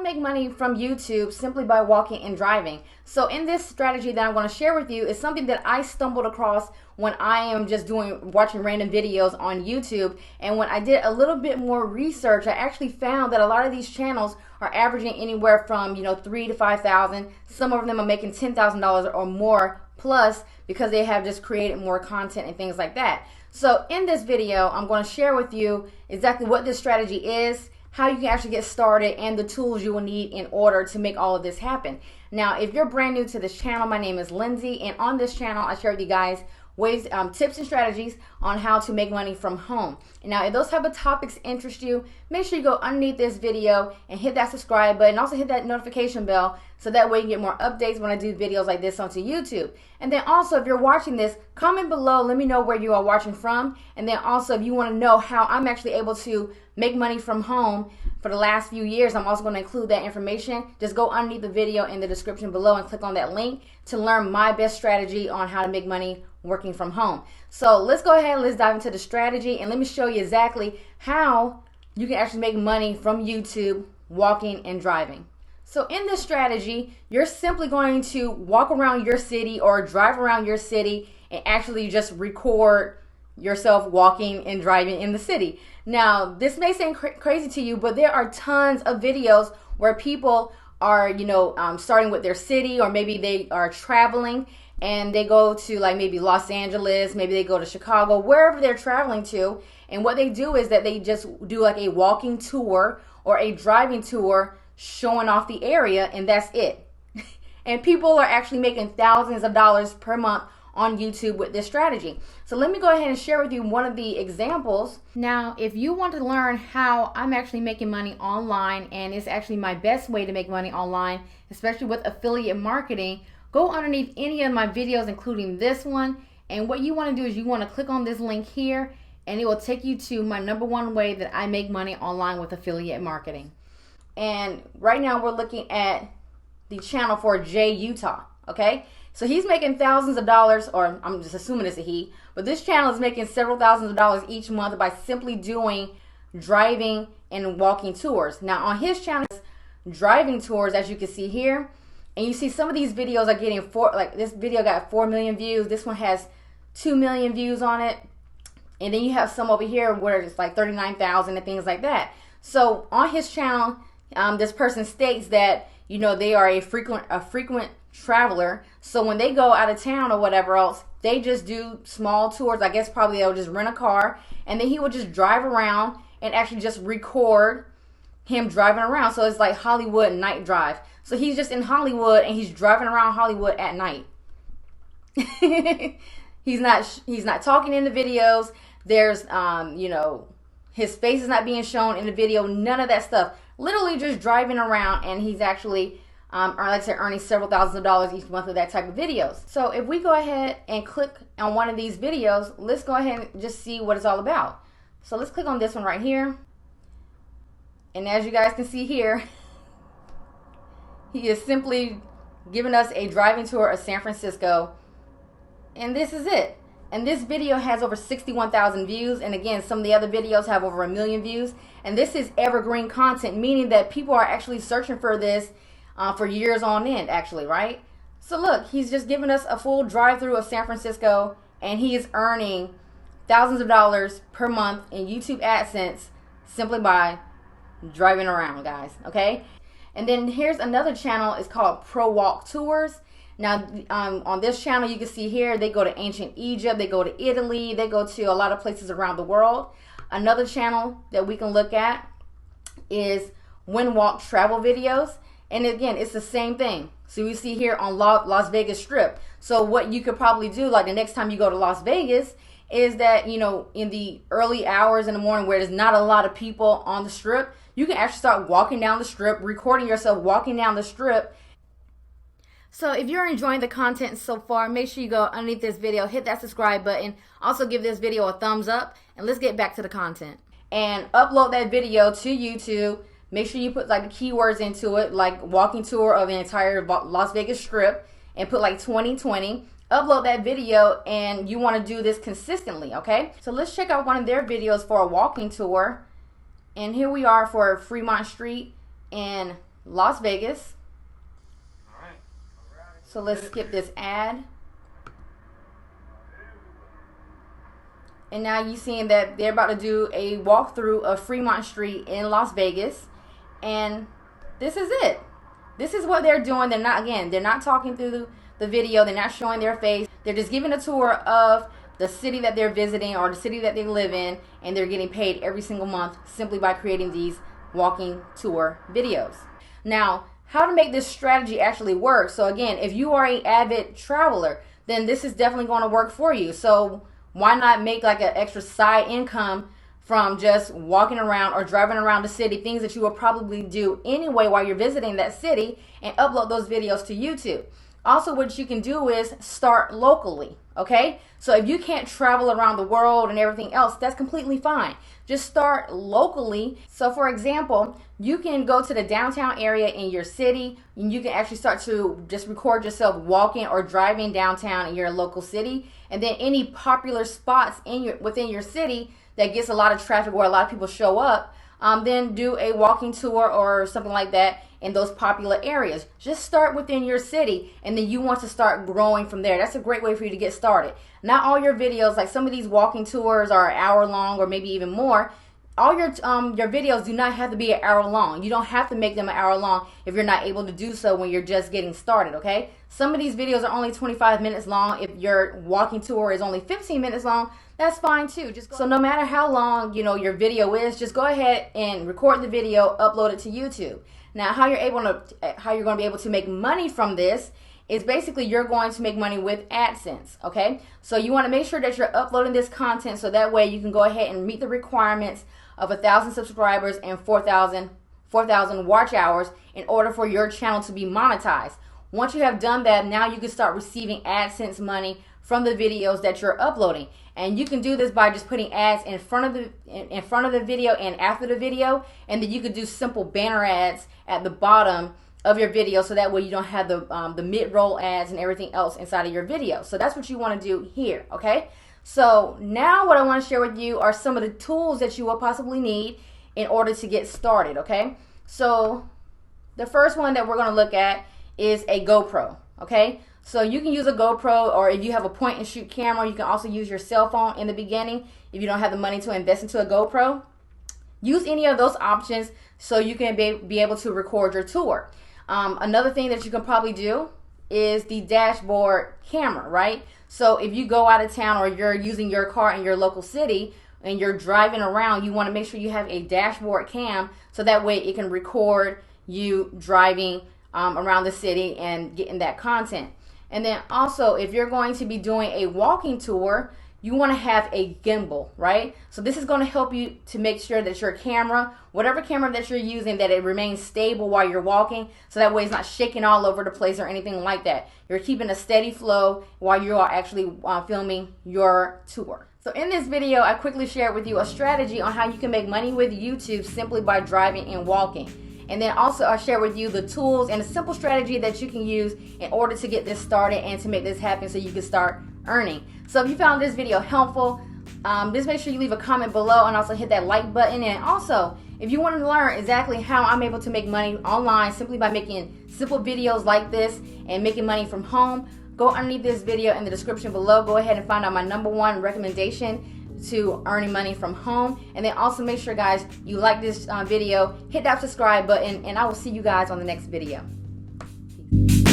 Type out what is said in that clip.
make money from YouTube simply by walking and driving. So in this strategy that I'm going to share with you is something that I stumbled across when I am just watching random videos on YouTube. And when I did a little bit more research, I actually found that a lot of these channels are averaging anywhere from, $3,000 to $5,000. Some of them are making $10,000 or more plus because they have just created more content and things like that. So in this video, I'm going to share with you exactly what this strategy is, how you can actually get started, and the tools you will need in order to make all of this happen. Now, if you're brand new to this channel, my name is Lindsay, and on this channel, I share with you guys ways, tips and strategies on how to make money from home. And now, if those type of topics interest you, make sure you go underneath this video and hit that subscribe button. Also hit that notification bell so that way you get more updates when I do videos like this onto YouTube. And then also, if you're watching this, comment below, let me know where you are watching from. And then also, if you want to know how I'm actually able to make money from home for the last few years, I'm also going to include that information. Just go underneath the video in the description below and click on that link to learn my best strategy on how to make money working from home. So let's go ahead and let's dive into the strategy, and let me show you exactly how you can actually make money from YouTube walking and driving. So in this strategy, you're simply going to walk around your city or drive around your city and actually just record yourself walking and driving in the city. Now, this may seem crazy to you, but there are tons of videos where people are, starting with their city, or maybe they are traveling and they go to like maybe Los Angeles, maybe they go to Chicago, wherever they're traveling to. And what they do is that they just do like a walking tour or a driving tour showing off the area, and that's it. And people are actually making thousands of dollars per month on YouTube with this strategy. So let me go ahead and share with you one of the examples. Now, if you want to learn how I'm actually making money online, and it's actually my best way to make money online, especially with affiliate marketing, go underneath any of my videos, including this one. And what you want to do is you want to click on this link here, and it will take you to my #1 way that I make money online with affiliate marketing. And right now we're looking at the channel for Jay Utah, okay? So he's making thousands of dollars, or I'm just assuming it's a he, but this channel is making several thousands of dollars each month by simply doing driving and walking tours. Now on his channel, driving tours, as you can see here, and you see some of these videos are getting this video got 4 million views. This one has 2 million views on it. And then you have some over here where it's like 39,000 and things like that. So on his channel, this person states that, they are a frequent traveler. So when they go out of town or whatever else, they just do small tours. I guess probably they'll just rent a car, and then he will just drive around and actually just record him driving around. So it's like Hollywood night drive. So he's just in Hollywood and he's driving around Hollywood at night. He's not talking in the videos. There's his face is not being shown in the video, none of that stuff. Literally just driving around, and he's actually earning several thousands of dollars each month with that type of videos. So if we go ahead and click on one of these videos, let's go ahead and just see what it's all about. So let's click on this one right here. And as you guys can see here, he is simply giving us a driving tour of San Francisco. And this is it. And this video has over 61,000 views. And again, some of the other videos have over 1 million views. And this is evergreen content, meaning that people are actually searching for this for years on end, actually, right? So look, he's just giving us a full drive-through of San Francisco, and he is earning thousands of dollars per month in YouTube AdSense simply by driving around, guys, okay? And then here's another channel. It's called Prowalk Tours. Now, on this channel, you can see here, they go to ancient Egypt, they go to Italy, they go to a lot of places around the world. Another channel that we can look at is Walk Travel Videos. And again, it's the same thing. So you see here on Las Vegas Strip. So what you could probably do, like the next time you go to Las Vegas, is that, in the early hours in the morning where there's not a lot of people on the strip, you can actually start walking down the strip, recording yourself walking down the strip. So if you're enjoying the content so far, make sure you go underneath this video, hit that subscribe button, also give this video a thumbs up, and let's get back to the content. And upload that video to YouTube. Make sure you put like the keywords into it, like walking tour of the entire Las Vegas Strip, and put like 2020. Upload that video, and you want to do this consistently, okay? So let's check out one of their videos for a walking tour. And here we are for Fremont Street in Las Vegas. So let's skip this ad. And now you're seeing that they're about to do a walkthrough of Fremont Street in Las Vegas. And this is it. This is what they're doing. They're not talking through the video. They're not showing their face. They're just giving a tour of the city that they're visiting or the city that they live in, and they're getting paid every single month simply by creating these walking tour videos. Now, how to make this strategy actually work. So again, if you are an avid traveler, then this is definitely going to work for you. So why not make like an extra side income from just walking around or driving around the city, things that you will probably do anyway while you're visiting that city, and upload those videos to YouTube. Also, what you can do is start locally, okay? So if you can't travel around the world and everything else, that's completely fine. Just start locally. So for example, you can go to the downtown area in your city, and you can actually start to just record yourself walking or driving downtown in your local city. And then any popular spots within your city that gets a lot of traffic where a lot of people show up, then do a walking tour or something like that in those popular areas. Just start within your city, and then you want to start growing from there. That's a great way for you to get started. Not all your videos, like some of these walking tours are an hour long or maybe even more. All your videos do not have to be an hour long. You don't have to make them an hour long if you're not able to do so when you're just getting started, okay? Some of these videos are only 25 minutes long. If your walking tour is only 15 minutes long, that's fine too. So no matter how long, your video is, just go ahead and record the video, upload it to YouTube. Now, how you're going to be able to make money from this is basically you're going to make money with AdSense, okay? So you want to make sure that you're uploading this content so that way you can go ahead and meet the requirements of 1,000 subscribers and 4,000 watch hours in order for your channel to be monetized. Once you have done that, now you can start receiving AdSense money from the videos that you're uploading. And you can do this by just putting ads in front of the video and after the video, and then you could do simple banner ads at the bottom of your video, so that way you don't have the mid-roll ads and everything else inside of your video. So that's what you want to do here, okay? So now what I want to share with you are some of the tools that you will possibly need in order to get started, okay? So the first one that we're going to look at is a GoPro, okay? So you can use a GoPro, or if you have a point and shoot camera, you can also use your cell phone in the beginning if you don't have the money to invest into a GoPro. Use any of those options so you can be able to record your tour. Another thing that you can probably do is the dashboard camera, right? So if you go out of town or you're using your car in your local city and you're driving around, you want to make sure you have a dashboard cam so that way it can record you driving around the city and getting that content. And then also, if you're going to be doing a walking tour, you want to have a gimbal, right? So this is going to help you to make sure that your camera, whatever camera that you're using, that it remains stable while you're walking, so that way it's not shaking all over the place or anything like that. You're keeping a steady flow while you are actually filming your tour. So in this video, I quickly shared with you a strategy on how you can make money with YouTube simply by driving and walking. And then also I share with you the tools and a simple strategy that you can use in order to get this started and to make this happen so you can start earning. So if you found this video helpful, just make sure you leave a comment below and also hit that like button. And also, if you want to learn exactly how I'm able to make money online simply by making simple videos like this and making money from home, go underneath this video in the description below. Go ahead and find out my #1 recommendation to earning money from home. And then also make sure, guys, you like this video, hit that subscribe button, and I will see you guys on the next video. Peace.